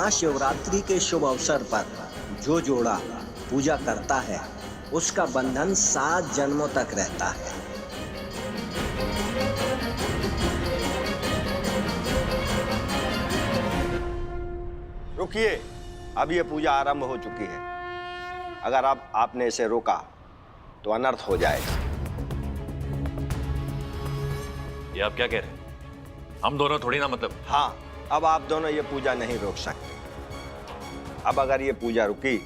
महाशिवरात्रि के शुभ अवसर पर जो जोड़ा पूजा करता है उसका बंधन 7 जन्मों तक रहता है। रुकिए, अब ये पूजा आरंभ हो चुकी है। अगर अब आपने इसे रोका तो अनर्थ हो जाएगा। ये आप क्या कह रहे हैं? हम दोनों थोड़ी ना, मतलब। हाँ, अब आप दोनों ये पूजा नहीं रोक सकते। अब अगर ये पूजा रुकी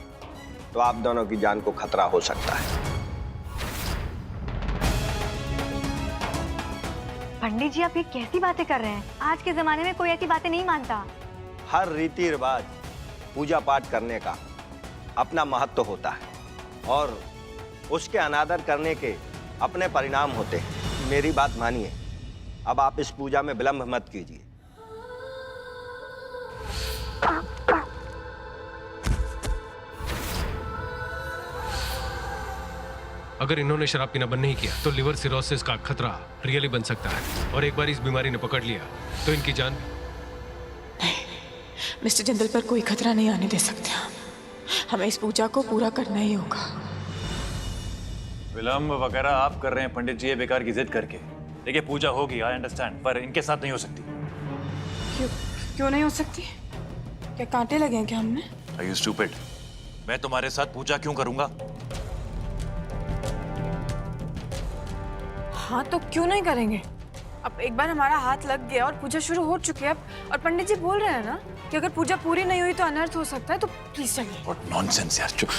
तो आप दोनों की जान को खतरा हो सकता है। पंडित जी, आप ये कैसी बातें कर रहे हैं? आज के जमाने में कोई ऐसी बातें नहीं मानता। हर रीति रिवाज, पूजा पाठ करने का अपना महत्व होता है और उसके अनादर करने के अपने परिणाम होते हैं। मेरी बात मानिए, अब आप इस पूजा में विलंब मत कीजिए। अगर इन्होंने शराब पीना बंद नहीं किया तो लिवर सिरोसिस का खतरा रियली बन सकता है, और एक बार इस बीमारी ने पकड़ लिया तो इनकी जान। नहीं, मिस्टर जिंदल पर कोई खतरा नहीं आने दे सकते हम। हमें इस पूजा को पूरा करना ही होगा। विलंब वगैरह आप कर रहे हैं पंडित जी, ये बेकार की जिद करके। देखिए, पूजा होगी, आई अंडरस्टैंड, पर इनके साथ नहीं हो सकती। क्यों नहीं हो सकती? क्या कांटे लगे हैं क्या हमने? Are you stupid? मैं तुम्हारे साथ पूजा क्यों करूंगा? हाँ, तो क्यों नहीं करेंगे? अब एक बार हमारा हाथ लग गया और पूजा शुरू हो चुकी है अब, और पंडित जी बोल रहे हैं ना कि अगर पूजा पूरी नहीं हुई तो अनर्थ हो सकता है, तो प्लीज चलिए। What nonsense यार, चुप।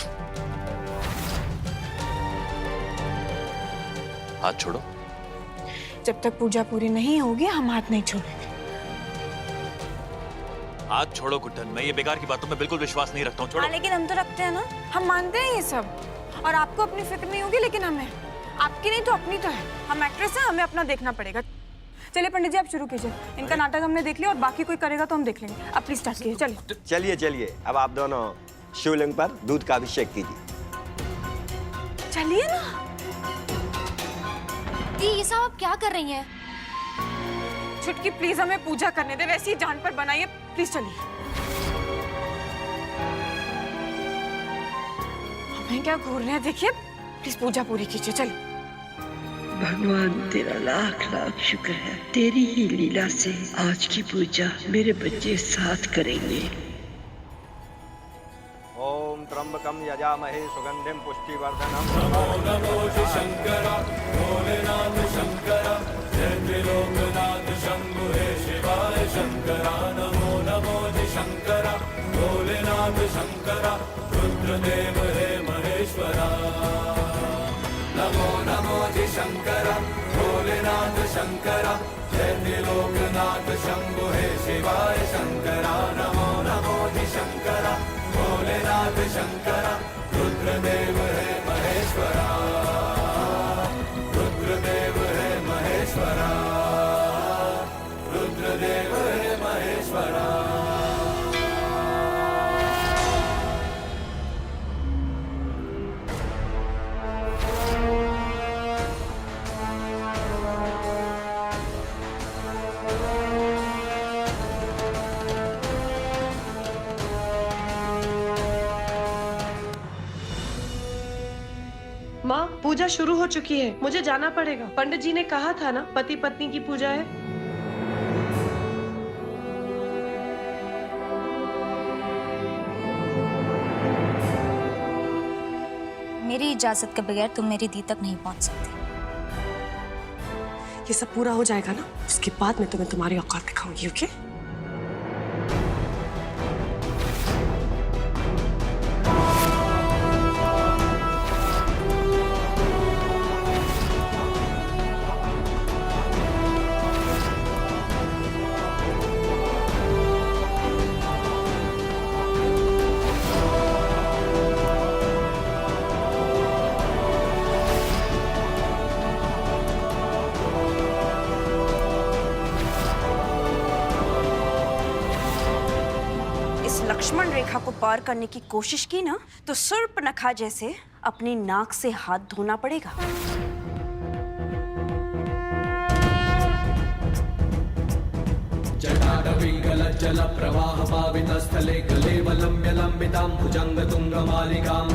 हाथ छोड़ो। जब तक पूजा पूरी नहीं होगी हम हाथ नहीं छोड़ेंगे। हाथ छोड़ो कुट्टन, मैं ये बेकार की बातों में बिल्कुल विश्वास नहीं रखता हूँ। छोड़ो। हाँ, लेकिन हम तो रखते हैं ना, हम मानते हैं ये सब। और आपको अपनी फिक्र नहीं होगी, लेकिन हमें। आपकी नहीं तो अपनी तो है। हम एक्ट्रेस हैं, हमें अपना देखना पड़ेगा। चलिए पंडित जी, आप शुरू कीजिए। इनका नाटक हमने देख लिया और बाकी कोई करेगा तो हम देख लेंगे। आप प्लीज स्टार्ट कीजिए। चलिए चलिए चलिए, अब आप दोनों शिवलिंग पर दूध का अभिषेक कीजिए। चलिए ना। ये सब आप क्या कर रही हैं? छुटकी, प्लीज हमें पूजा करने दे। वैसे ही जान पर बनाइए, प्लीज चलिए। हमें क्या घूर रहे हैं, देखिए। प्लीज पूजा पूरी कीजिए, चलिए। भगवान तेरा लाख लाख शुक्र है, तेरी ही लीला से आज की पूजा मेरे बच्चे साथ करेंगे। ओम त्र्यंबकम यजामहे सुगंधिम पुष्टिवर्धनम। नमो नमो शंकर भोलेनाथ शंकर जय त्रिलोकनाथ शंभु हे शिवाय शंकरा। नमो नमो शंकर भोलेनाथ शंकर रुद्रदेव हे महेश्वरा। नमो नमो शंकर भोलेनाथ शंकर जय त्रिलोकनाथ शंभु हे शिवाय शंकरा। नमो नमो शंकर भोलेनाथ शंकर रुद्रदेव हे महेश्वरा। रुद्रदेव हे महेश्वरा। रुद्रदेव हे महेश्वरा। माँ, पूजा शुरू हो चुकी है, मुझे जाना पड़ेगा। पंडित जी ने कहा था ना, पति पत्नी की पूजा है। मेरी इजाजत के बगैर तुम मेरी दी तक नहीं पहुंच सकती। ये सब पूरा हो जाएगा ना, उसके बाद मैं तुम्हें तुम्हारी औकात दिखाऊंगी, ओके? लक्ष्मण रेखा को पार करने की कोशिश की ना, तो सूर्पनखा जैसे अपनी नाक से हाथ धोना पड़ेगा। जटा जटाटविकलज्जलप्रवाहपावितस्थले कलेवलम्ब्य लम्बितां भुजङ्गतुङ्गमालिकाम्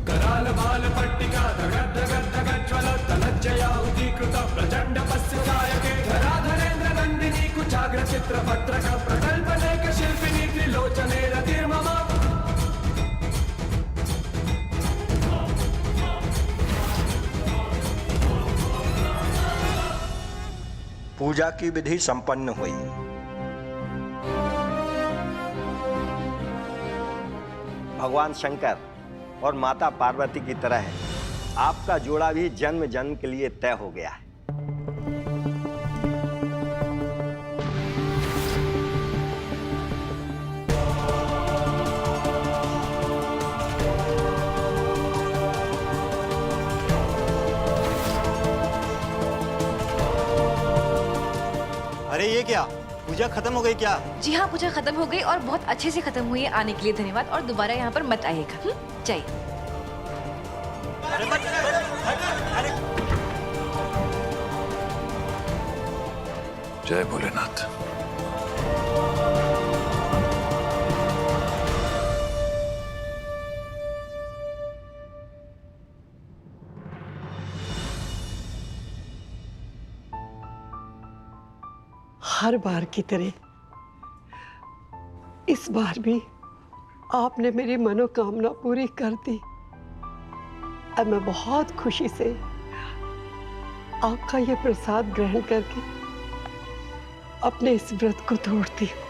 करालबालपट्टिका धगद्धगद्धगज्ज्वलत्तलज्जयाहुतीकृत प्रचण्डपस्यजायके धराधरेन्द्रनन्दिनी कुचाग्रचित्रपत्रक प्रकल्पलेखशिल्पिनी त्रिलोचने रतिर्मम पूजा की विधि संपन्न हुई। भगवान शंकर और माता पार्वती की तरह आपका जोड़ा भी जन्म जन्म के लिए तय हो गया है। अरे ये क्या, पूजा खत्म हो गई क्या? जी हाँ, पूजा खत्म हो गई और बहुत अच्छे से खत्म हुई है। आने के लिए धन्यवाद और दोबारा यहाँ पर मत आइएगा। जाइए। जय भोलेनाथ। हर बार की तरह इस बार भी आपने मेरी मनोकामना पूरी कर दी। अब मैं बहुत खुशी से आपका ये प्रसाद ग्रहण करके अपने इस व्रत को तोड़ती हूँ।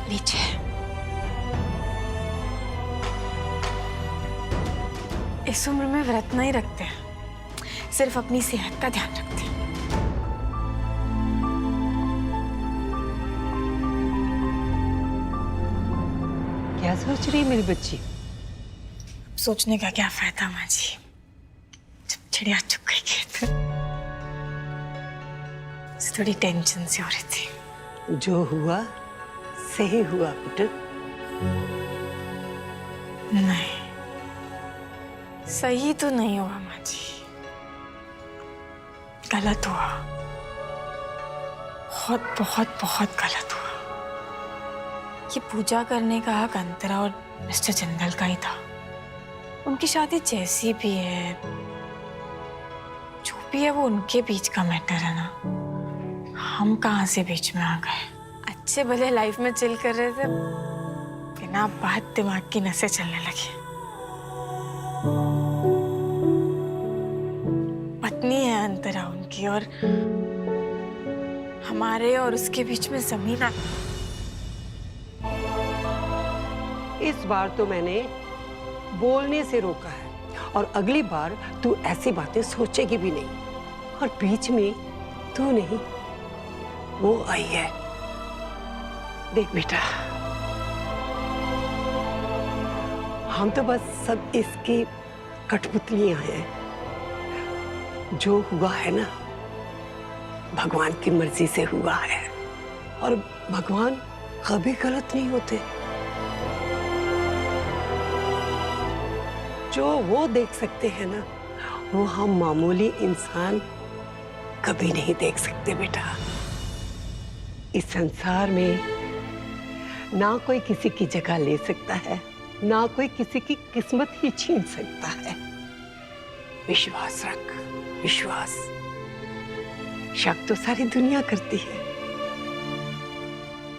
नीचे इस उम्र में व्रत नहीं रखते, सिर्फ अपनी सेहत का ध्यान रखते हैं। क्या सोच रही है मेरी बच्ची? सोचने का क्या फायदा माँ जी, जब चिड़िया चुग गई खेत। थोड़ी टेंशन सी हो रही थी। जो हुआ सही हुआ पुत्र। नहीं, सही तो नहीं हुआ माँ जी, गलत हुआ। बहुत बहुत बहुत गलत हुआ। ये पूजा करने का हक अंतरा और मिस्टर जिंदल का ही था। उनकी शादी जैसी भी है, जो भी है, वो उनके बीच का मैटर है ना। हम कहाँ से बीच में आ गए? अच्छे भले लाइफ में चिल कर रहे थे, बिना बात दिमाग की नसें चलने लगी। पत्नी है अंतरा उनकी, और हमारे और उसके बीच में जमीन। इस बार तो मैंने बोलने से रोका है, और अगली बार तू ऐसी बातें सोचेगी भी नहीं। और बीच में तू नहीं, वो आई है। देख बेटा, हम तो बस सब इसकी कठपुतलियां हैं। जो हुआ है ना, भगवान की मर्जी से हुआ है, और भगवान कभी गलत नहीं होते। जो वो देख सकते हैं ना, वो हम मामूली इंसान कभी नहीं देख सकते बेटा। इस संसार में ना कोई किसी की जगह ले सकता है, ना कोई किसी की किस्मत ही छीन सकता है। विश्वास रख, विश्वास। शक तो सारी दुनिया करती है,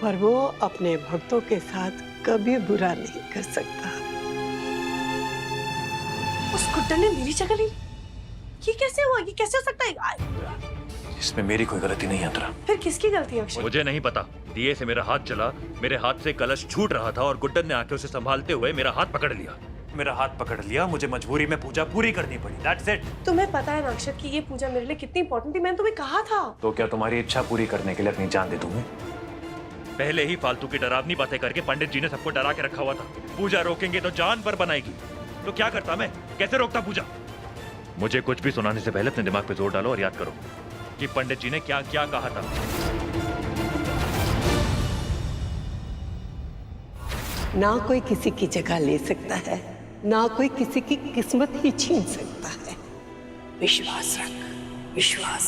पर वो अपने भक्तों के साथ कभी बुरा नहीं कर सकता। उस गुड्डन ने मेरी जगह ली? ये कैसे हुआ? ये कैसे हो सकता है? इसमें मेरी कोई गलती नहीं है अंतरा। फिर किसकी गलती है अक्षय? मुझे नहीं पता। दिए से मेरा हाथ चला, मेरे हाथ से कलश छूट रहा था और गुड्डन ने आके उसे संभालते हुए मेरा हाथ पकड़ लिया। मेरा हाथ पकड़ लिया, मुझे मजबूरी में पूजा पूरी करनी पड़ी। That's it। तुम्हें पता है ना अक्षय कि ये पूजा मेरे लिए कितनी इंपॉर्टेंट थी। मैंने तुम्हें कहा था। तो क्या तुम्हारी इच्छा पूरी करने के लिए अपनी जान दे दूंगी? पहले ही फालतू की डरावनी बातें करके पंडित जी ने सबको डरा के रखा हुआ था। पूजा रोकेंगे तो जान पर बनाएगी। तो क्या करता मैं? कैसे रोकता पूजा? मुझे कुछ भी सुनाने से पहले अपने दिमाग पे जोर डालो और याद करो कि पंडित जी ने क्या क्या कहा था। ना कोई किसी की जगह ले सकता है, ना कोई किसी की किस्मत ही छीन सकता है। विश्वास रख, विश्वास।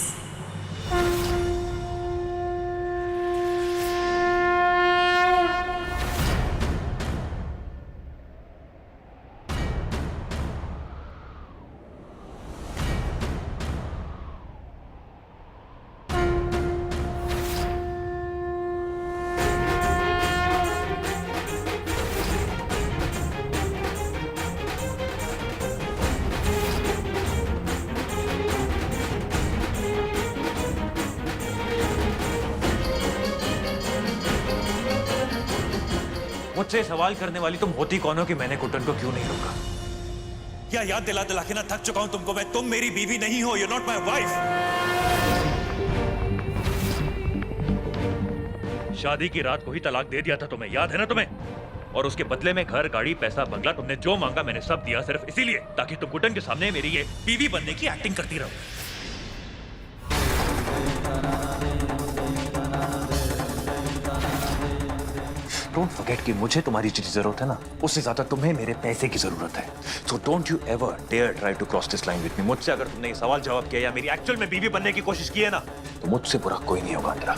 मुझसे सवाल करने वाली तुम होती कौन हो कि मैंने कुटन को क्यों नहीं रोका? क्या याद दिला दिला के ना थक चुका हूं तुमको मैं। तुम मेरी बीवी नहीं हो, यू नॉट माई वाइफ। शादी की रात को ही तलाक दे दिया था तुम्हें, याद है ना तुम्हें? और उसके बदले में घर, गाड़ी, पैसा, बंगला, तुमने जो मांगा मैंने सब दिया, सिर्फ इसीलिए ताकि तुम कुटन के सामने मेरी ये बीवी बनने की एक्टिंग करती रहो। डोंट फॉरगेट कि मुझे तुम्हारी जितनी जरूरत है ना, उससे ज्यादा तुम्हें मेरे पैसे की जरूरत है। So don't you ever dare try to cross this line with me. मुझसे अगर तुमने ये सवाल जवाब किया या मेरी एक्चुअल में बीवी बनने की कोशिश की है ना, तो मुझसे बुरा कोई नहीं होगा अंतरा।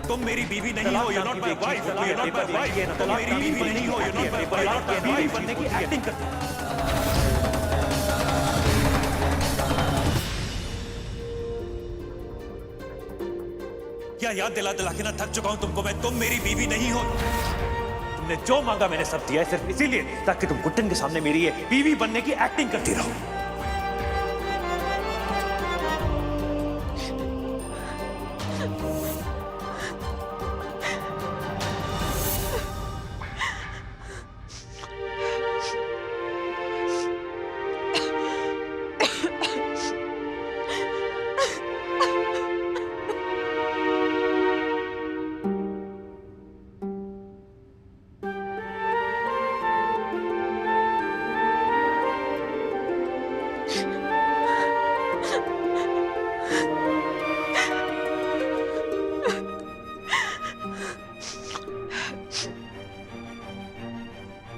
तुम मेरी बीवी नहीं हो, यू नॉट माई वाइफ। तुम मेरी बीवी नहीं हो, यू नॉट माई वाइफ। बीवी बनने की एक्टिंग करते हो। क्या याद दिला दिला के ना थक चुका हूं तुमको मैं। तुम मेरी बीवी नहीं हो। तुमने जो मांगा मैंने सब दिया है, सिर्फ इसीलिए ताकि तुम कुटन के सामने मेरी ये बीवी बनने की एक्टिंग करती रहो।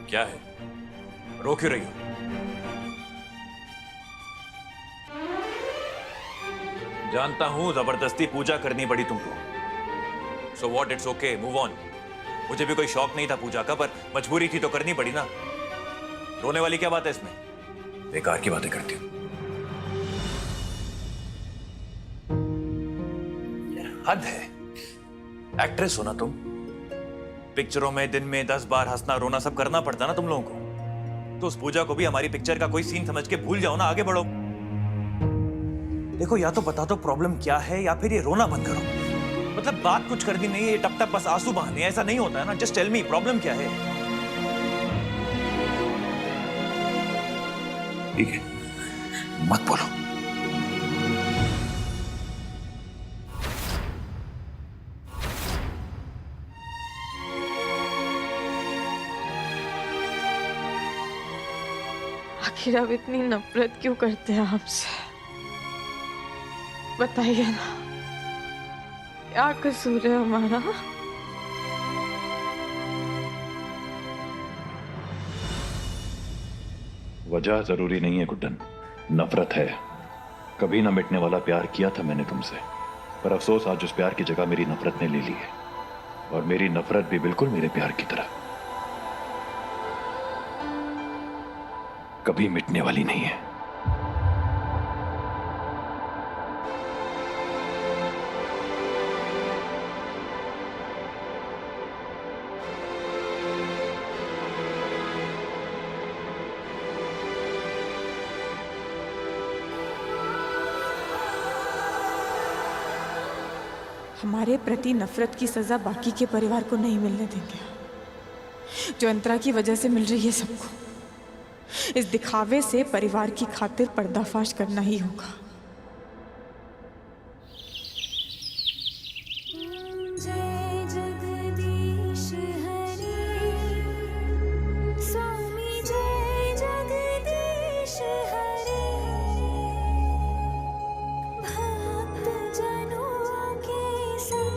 क्या है, रो क्यों रही हो? जानता हूं जबरदस्ती पूजा करनी पड़ी तुमको। So what, it's okay, move on. मुझे भी कोई शौक नहीं था पूजा का, पर मजबूरी थी तो करनी पड़ी ना। रोने वाली क्या बात है इसमें? बेकार की बातें करती हूं। हद है, एक्ट्रेस हो ना तुम। पिक्चरों में दिन में 10 बार हंसना रोना सब करना पड़ता ना तुम लोगों को। तो उस पूजा को भी हमारी पिक्चर का कोई सीन समझ के भूल जाओ ना, आगे बढ़ो। देखो, या तो बता दो प्रॉब्लम क्या है या फिर ये रोना बंद करो। मतलब बात कुछ करनी नहीं है, टप टप बस आंसू बहाने, ऐसा नहीं होता है ना। जस्ट टेल मी प्रॉब्लम क्या है। ठीक है, मत बोलो। आखिर आप इतनी नफरत क्यों करते हैं आपसे? बताइए ना, क्या कसूर है हमारा? वजह जरूरी नहीं है गुड्डन, नफरत है। कभी ना मिटने वाला प्यार किया था मैंने तुमसे, पर अफसोस आज उस प्यार की जगह मेरी नफरत ने ले ली है। और मेरी नफरत भी बिल्कुल मेरे प्यार की तरह कभी मिटने वाली नहीं है। हमारे प्रति नफरत की सजा बाकी के परिवार को नहीं मिलने देंगे, जो अंतरा की वजह से मिल रही है सबको। इस दिखावे से परिवार की खातिर पर्दाफाश करना ही होगा। जय जगदीश हरे, स्वामी जय जगदीश हरे, भक्त जनों के संग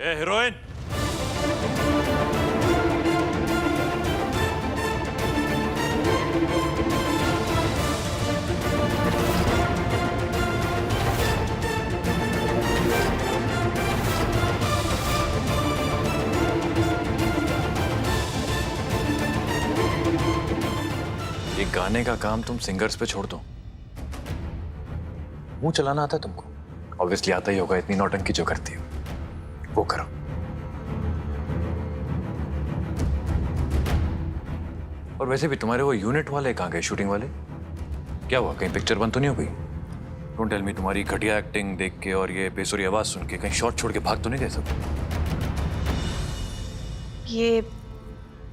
ए हीरोइन, ये गाने का काम तुम सिंगर्स पे छोड़ दो। मुंह चलाना आता है तुमको? ऑब्वियसली आता ही होगा, इतनी नौटंकी जो करती हो वो करो। और वैसे भी तुम्हारे वो यूनिट वाले कहाँ गए, शूटिंग वाले? क्या हुआ, कहीं पिक्चर बंद तो नहीं हो गई? डोंट टेल मी, तुम्हारी घटिया एक्टिंग देख के और ये बेसुरी आवाज सुन के कहीं शॉट छोड़ के भाग तो नहीं गए सब? ये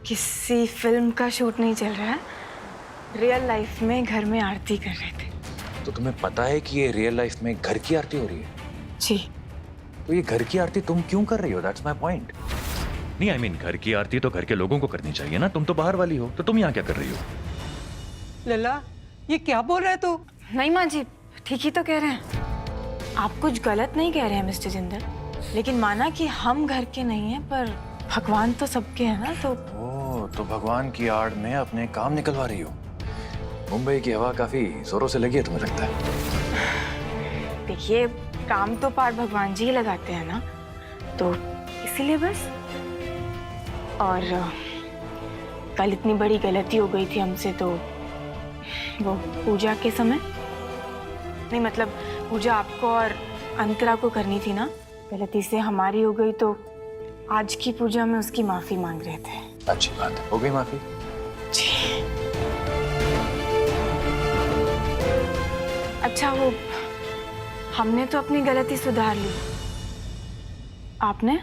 किसी फिल्म का शूट नहीं चल रहा है, रियल लाइफ में घर में आरती कर रहे थे। तो तुम्हें पता है कि ये रियल लाइफ में घर की आरती हो रही है? जी। तो ये घर की आरती तुम क्यों कर रही हो? That's my point. नहीं आई मीन घर की आरती तो घर के लोगों को करनी चाहिए ना, तुम तो बाहर वाली हो, तो तुम यहाँ क्या कर रही हो? लला, ये क्या बोल रहा है तू? नहीं माँ जी, ठीक ही तो कह रहे हैं। आप कुछ गलत नहीं कह रहे हैं मिस्टर जिंदल, लेकिन माना कि हम घर के नहीं हैं, पर भगवान तो सबके हैं ना। तो ओह, तो भगवान की आड़ में अपने काम निकलवा रही हो। मुंबई की हवा काफी जोरों से लगी है तुम्हें लगता है? देखिए, काम तो पार भगवान जी ही लगाते हैं ना, तो इसीलिए बस। और कल इतनी बड़ी गलती हो गई थी हमसे, तो वो पूजा के समय, नहीं मतलब पूजा आपको और अंतरा को करनी थी ना, गलती से हमारी हो गई, तो आज की पूजा में उसकी माफी मांग रहे थे। अच्छी बात है, हो गई माफी? जी। अच्छा, वो हमने तो अपनी गलती सुधार ली, आपने?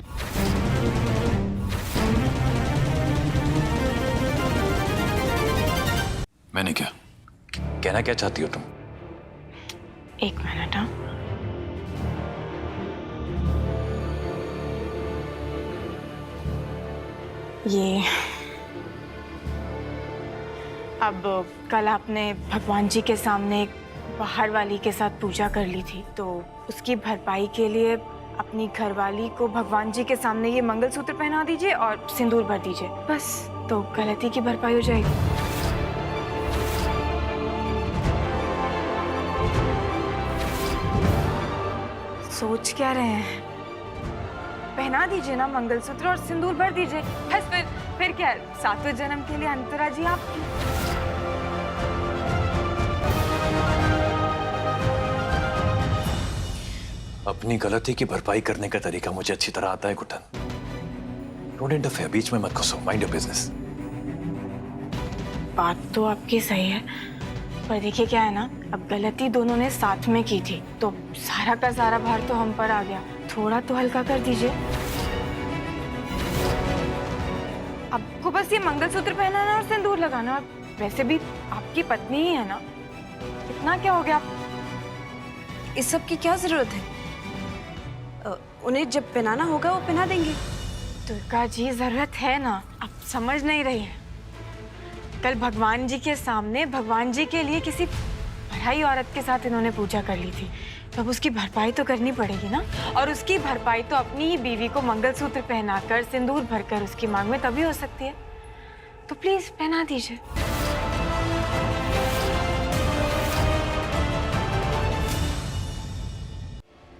मैंने क्या? कहना क्या चाहती हो तुम? एक मिनट। हाँ, ये अब कल आपने भगवान जी के सामने एक बाहर वाली के साथ पूजा कर ली थी, तो उसकी भरपाई के लिए अपनी घरवाली को भगवान जी के सामने ये मंगलसूत्र पहना दीजिए और सिंदूर भर दीजिए, बस तो गलती की भरपाई हो जाएगी। सोच क्या रहे हैं? पहना दीजिए ना मंगलसूत्र और सिंदूर भर दीजिए, बस फिर क्या है, 7वें जन्म के लिए अंतरा जी आपकी। अपनी गलती की भरपाई करने का तरीका मुझे अच्छी तरह आता है गुटन। डोंट इंटरफेयर, बीच में मत घुसो, माइंड योर बिजनेस। बात तो आपकी सही है, पर देखिए क्या है ना, अब गलती दोनों ने साथ में की थी, तो सारा का सारा भार तो हम पर आ गया, थोड़ा तो हल्का कर दीजिए। आपको बस ये मंगलसूत्र पहनाना और सिंदूर लगाना, और वैसे भी आपकी पत्नी ही है ना, इतना क्या हो गया? इस सब की क्या जरूरत है? उन्हें जब पहनाना होगा वो पहना देंगे। दुर्गा जी, जरूरत है ना, आप समझ नहीं रही है। कल भगवान जी के सामने भगवान जी के लिए किसी पराई औरत के साथ इन्होंने पूजा कर ली थी, तो अब उसकी भरपाई तो करनी पड़ेगी ना, और उसकी भरपाई तो अपनी ही बीवी को मंगलसूत्र पहनाकर सिंदूर भरकर उसकी मांग में तभी हो सकती है, तो प्लीज पहना दीजिए।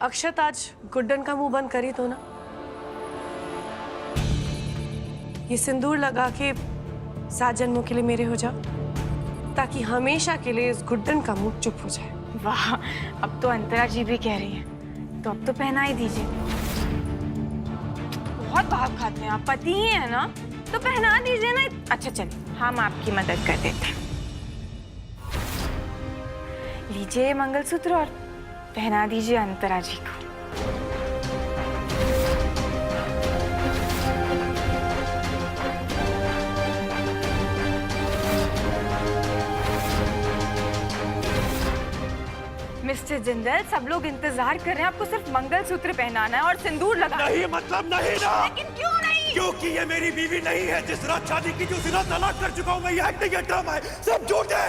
अक्षत, आज गुड्डन का मुंह बंद करी तो ना, ये सिंदूर लगा के 7 जन्मों के लिए मेरे हो जाओ, ताकि हमेशा के लिए इस गुड्डन का मुंह चुप हो जाए। वाह, अब तो अंतरा जी भी कह रही है, तो अब तो पहना ही दीजिए। बहुत भाव खाते हैं आप, पति ही है ना, तो पहना दीजिए ना। अच्छा चलिए, हम आपकी मदद कर देते हैं। लीजिए मंगलसूत्र और पहना दीजिए अंतरा जी को। मिस्टर जिंदल, सब लोग इंतजार कर रहे हैं, आपको सिर्फ मंगलसूत्र पहनाना है और सिंदूर लगाना है। नहीं मतलब नहीं ना। लेकिन क्यों नहीं? क्योंकि ये मेरी बीवी नहीं है। जिस रात शादी की थी उसी रात तलाक कर चुका हूँ मैं। ये एक्टिंग है, ड्रामा है, सब झूठ है।